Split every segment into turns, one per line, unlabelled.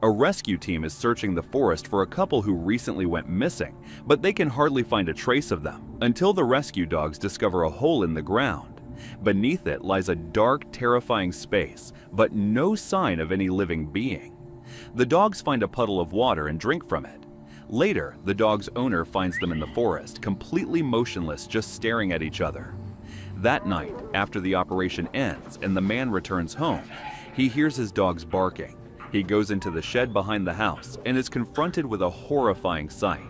A rescue team is searching the forest for a couple who recently went missing, but they can hardly find a trace of them until the rescue dogs discover a hole in the ground. Beneath it lies a dark, terrifying space, but no sign of any living being. The dogs find a puddle of water and drink from it. Later, the dog's owner finds them in the forest, completely motionless, just staring at each other. That night, after the operation ends and the man returns home, he hears his dogs barking. He goes into the shed behind the house and is confronted with a horrifying sight.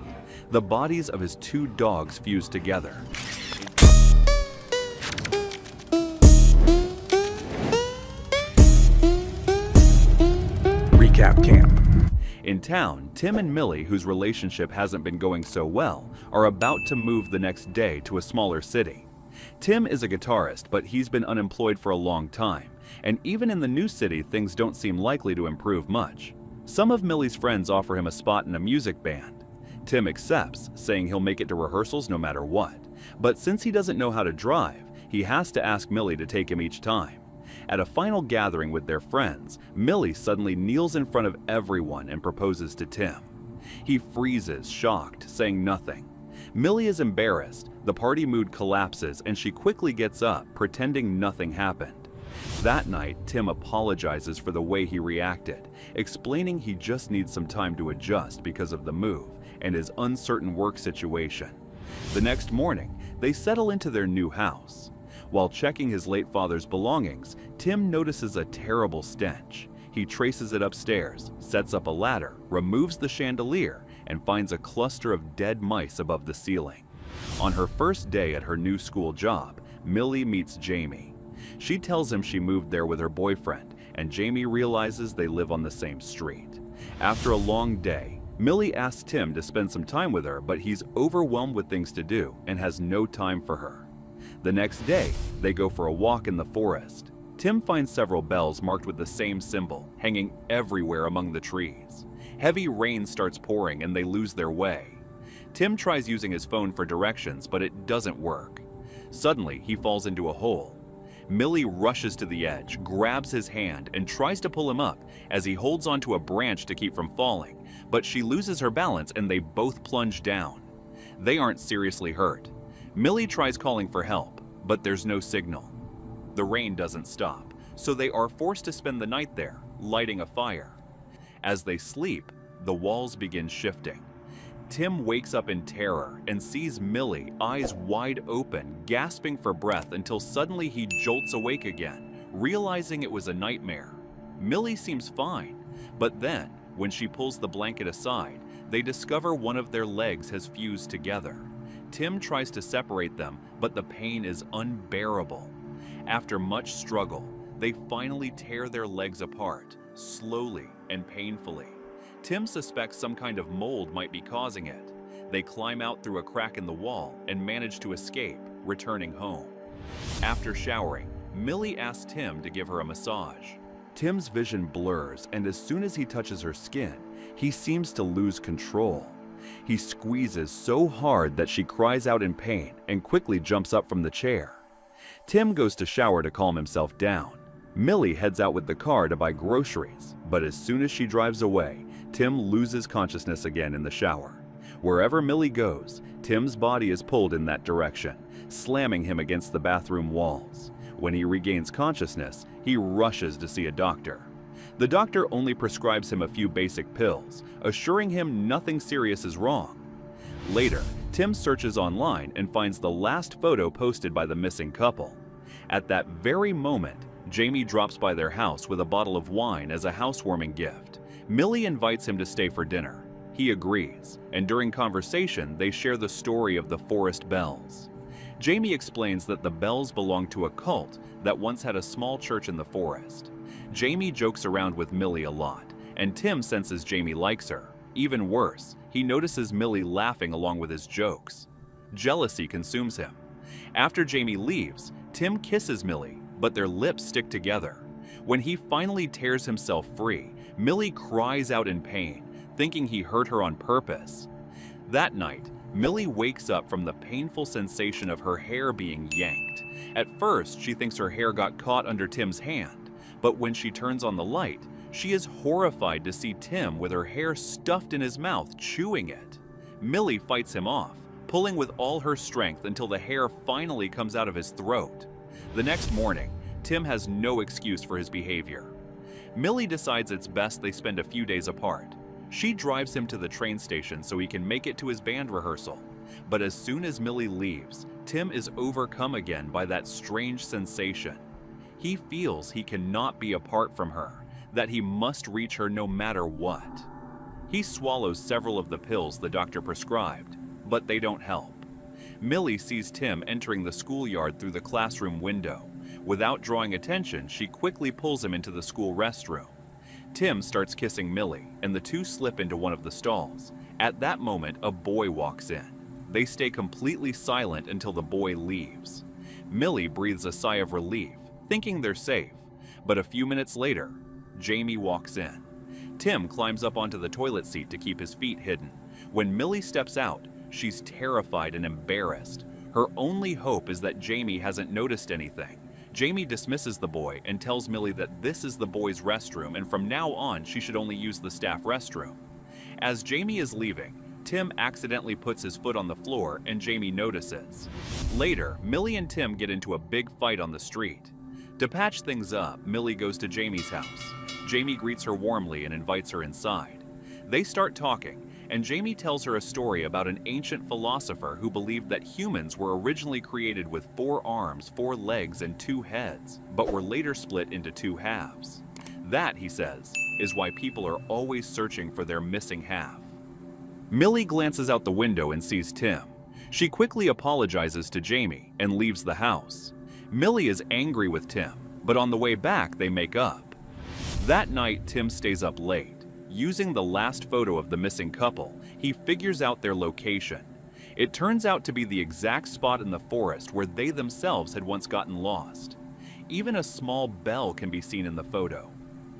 The bodies of his two dogs fused together.
Recap camp.
In town, Tim and Millie, whose relationship hasn't been going so well, are about to move the next day to a smaller city. Tim is a guitarist, but he's been unemployed for a long time, and even in the new city, things don't seem likely to improve much. Some of Millie's friends offer him a spot in a music band. Tim accepts, saying he'll make it to rehearsals no matter what, but since he doesn't know how to drive, he has to ask Millie to take him each time. At a final gathering with their friends, Millie suddenly kneels in front of everyone and proposes to Tim. He freezes, shocked, saying nothing. Millie is embarrassed, the party mood collapses, and she quickly gets up, pretending nothing happened. That night, Tim apologizes for the way he reacted, explaining he just needs some time to adjust because of the move and his uncertain work situation. The next morning, they settle into their new house. While checking his late father's belongings, Tim notices a terrible stench. He traces it upstairs, sets up a ladder, removes the chandelier, and finds a cluster of dead mice above the ceiling. On her first day at her new school job, Millie meets Jamie. She tells him she moved there with her boyfriend, and Jamie realizes they live on the same street. After a long day, Millie asks Tim to spend some time with her, but he's overwhelmed with things to do and has no time for her. The next day, they go for a walk in the forest. Tim finds several bells marked with the same symbol, hanging everywhere among the trees. Heavy rain starts pouring and they lose their way. Tim tries using his phone for directions, but it doesn't work. Suddenly, he falls into a hole. Millie rushes to the edge, grabs his hand, and tries to pull him up as he holds onto a branch to keep from falling, but she loses her balance and they both plunge down. They aren't seriously hurt. Millie tries calling for help, but there's no signal. The rain doesn't stop, so they are forced to spend the night there, lighting a fire. As they sleep, the walls begin shifting. Tim wakes up in terror and sees Millie, eyes wide open, gasping for breath until suddenly he jolts awake again, realizing it was a nightmare. Millie seems fine, but then, when she pulls the blanket aside, they discover one of their legs has fused together. Tim tries to separate them, but the pain is unbearable. After much struggle, they finally tear their legs apart, slowly and painfully. Tim suspects some kind of mold might be causing it. They climb out through a crack in the wall and manage to escape, returning home. After showering, Millie asks Tim to give her a massage. Tim's vision blurs, and as soon as he touches her skin, he seems to lose control. He squeezes so hard that she cries out in pain and quickly jumps up from the chair. Tim goes to shower to calm himself down. Millie heads out with the car to buy groceries, but as soon as she drives away, Tim loses consciousness again in the shower. Wherever Millie goes, Tim's body is pulled in that direction, slamming him against the bathroom walls. When he regains consciousness, he rushes to see a doctor. The doctor only prescribes him a few basic pills, assuring him nothing serious is wrong. Later, Tim searches online and finds the last photo posted by the missing couple. At that very moment, Jamie drops by their house with a bottle of wine as a housewarming gift. Millie invites him to stay for dinner. He agrees, and during conversation, they share the story of the forest bells. Jamie explains that the bells belong to a cult that once had a small church in the forest. Jamie jokes around with Millie a lot, and Tim senses Jamie likes her. Even worse, he notices Millie laughing along with his jokes. Jealousy consumes him. After Jamie leaves, Tim kisses Millie, but their lips stick together. When he finally tears himself free, Millie cries out in pain, thinking he hurt her on purpose. That night, Millie wakes up from the painful sensation of her hair being yanked. At first, she thinks her hair got caught under Tim's hand, but when she turns on the light, She is horrified to see Tim with her hair stuffed in his mouth, chewing it. Millie fights him off, pulling with all her strength until the hair finally comes out of his throat. The next morning, Tim has no excuse for his behavior. Millie decides it's best they spend a few days apart. She drives him to the train station so he can make it to his band rehearsal. But as soon as Millie leaves, Tim is overcome again by that strange sensation. He feels he cannot be apart from her, that he must reach her no matter what. He swallows several of the pills the doctor prescribed, but they don't help. Millie sees Tim entering the schoolyard through the classroom window. Without drawing attention, she quickly pulls him into the school restroom. Tim starts kissing Millie, and the two slip into one of the stalls. At that moment, a boy walks in. They stay completely silent until the boy leaves. Millie breathes a sigh of relief, thinking they're safe. But a few minutes later, Jamie walks in. Tim climbs up onto the toilet seat to keep his feet hidden. When Millie steps out, she's terrified and embarrassed. Her only hope is that Jamie hasn't noticed anything. Jamie dismisses the boy and tells Millie that this is the boys' restroom and from now on she should only use the staff restroom. As Jamie is leaving, Tim accidentally puts his foot on the floor and Jamie notices. Later, Millie and Tim get into a big fight on the street. To patch things up, Millie goes to Jamie's house. Jamie greets her warmly and invites her inside. They start talking, and Jamie tells her a story about an ancient philosopher who believed that humans were originally created with 4 arms, 4 legs, and 2 heads, but were later split into 2 halves. That, he says, is why people are always searching for their missing half. Millie glances out the window and sees Tim. She quickly apologizes to Jamie and leaves the house. Millie is angry with Tim, but on the way back they make up. That night, Tim stays up late. Using the last photo of the missing couple, he figures out their location. It turns out to be the exact spot in the forest where they themselves had once gotten lost. Even a small bell can be seen in the photo.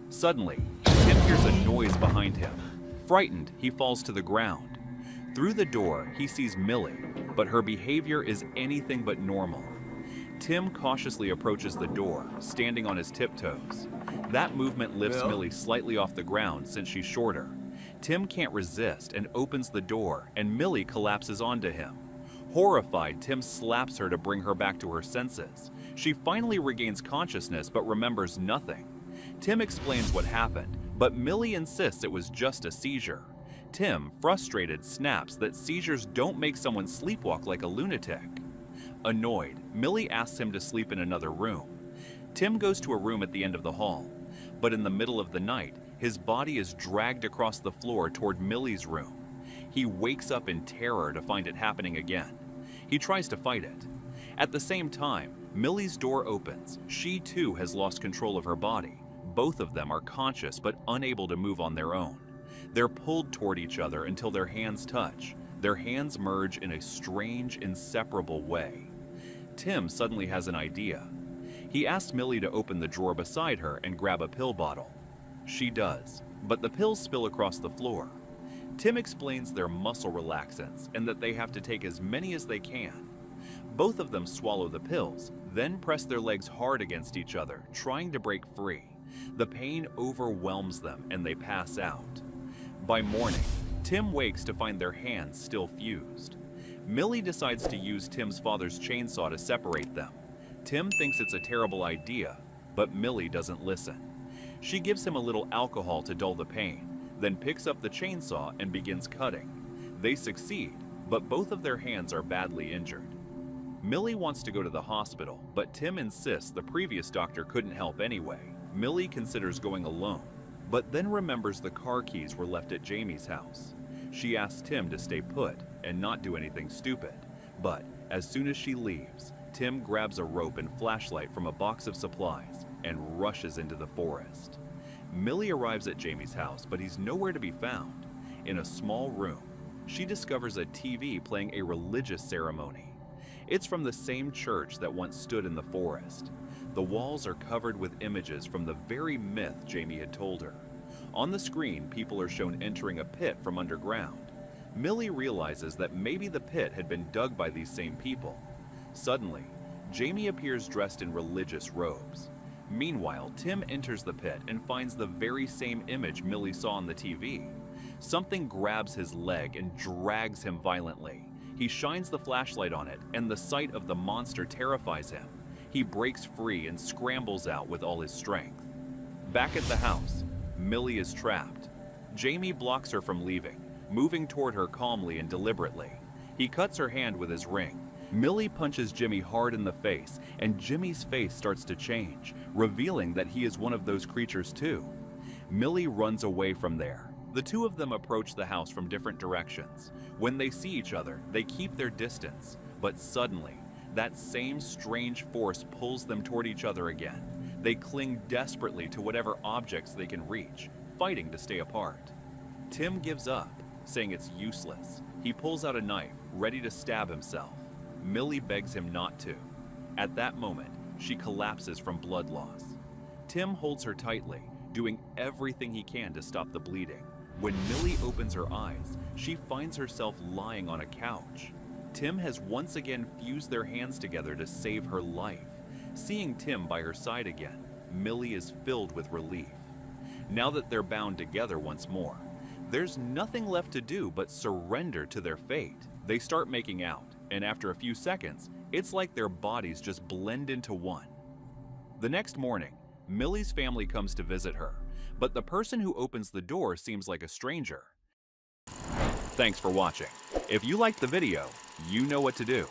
Suddenly, Tim hears a noise behind him. Frightened, he falls to the ground. Through the door, he sees Millie, but her behavior is anything but normal. Tim cautiously approaches the door, standing on his tiptoes. That movement lifts Millie slightly off the ground since she's shorter. Tim can't resist and opens the door, and Millie collapses onto him. Horrified, Tim slaps her to bring her back to her senses. She finally regains consciousness but remembers nothing. Tim explains what happened, but Millie insists it was just a seizure. Tim, frustrated, snaps that seizures don't make someone sleepwalk like a lunatic. Annoyed, Millie asks him to sleep in another room. Tim goes to a room at the end of the hall, but in the middle of the night, his body is dragged across the floor toward Millie's room. He wakes up in terror to find it happening again. He tries to fight it. At the same time, Millie's door opens. She too has lost control of her body. Both of them are conscious but unable to move on their own. They're pulled toward each other until their hands touch. Their hands merge in a strange, inseparable way. Tim suddenly has an idea. He asks Millie to open the drawer beside her and grab a pill bottle. She does, but the pills spill across the floor. Tim explains they're muscle relaxants and that they have to take as many as they can. Both of them swallow the pills, then press their legs hard against each other, trying to break free. The pain overwhelms them and they pass out. By morning, Tim wakes to find their hands still fused. Millie decides to use Tim's father's chainsaw to separate them. Tim thinks it's a terrible idea, but Millie doesn't listen. She gives him a little alcohol to dull the pain, then picks up the chainsaw and begins cutting. They succeed, but both of their hands are badly injured. Millie wants to go to the hospital, but Tim insists the previous doctor couldn't help anyway. Millie considers going alone, but then remembers the car keys were left at Jamie's house. She asks Tim to stay put and not do anything stupid, but as soon as she leaves, Tim grabs a rope and flashlight from a box of supplies and rushes into the forest. Millie arrives at Jamie's house, but he's nowhere to be found. In a small room, she discovers a TV playing a religious ceremony. It's from the same church that once stood in the forest. The walls are covered with images from the very myth Jamie had told her. On the screen, people are shown entering a pit from underground. Millie realizes that maybe the pit had been dug by these same people. Suddenly, Jamie appears dressed in religious robes. Meanwhile, Tim enters the pit and finds the very same image Millie saw on the TV. Something grabs his leg and drags him violently. He shines the flashlight on it, and the sight of the monster terrifies him. He breaks free and scrambles out with all his strength. Back at the house, Millie is trapped. Jamie blocks her from leaving, moving toward her calmly and deliberately. He cuts her hand with his ring. Millie punches Jimmy hard in the face, and Jimmy's face starts to change, revealing that he is one of those creatures too. Millie runs away from there. The two of them approach the house from different directions. When they see each other, they keep their distance, but suddenly, that same strange force pulls them toward each other again. They cling desperately to whatever objects they can reach, fighting to stay apart. Tim gives up, saying it's useless. He pulls out a knife, ready to stab himself. Millie begs him not to. At that moment, she collapses from blood loss. Tim holds her tightly, doing everything he can to stop the bleeding. When Millie opens her eyes, she finds herself lying on a couch. Tim has once again fused their hands together to save her life. Seeing Tim by her side again, Millie is filled with relief. Now that they're bound together once more, there's nothing left to do but surrender to their fate. They start making out, and after a few seconds, it's like their bodies just blend into one. The next morning, Millie's family comes to visit her, but the person who opens the door seems like a stranger. Thanks for watching. If you liked the video, you know what to do.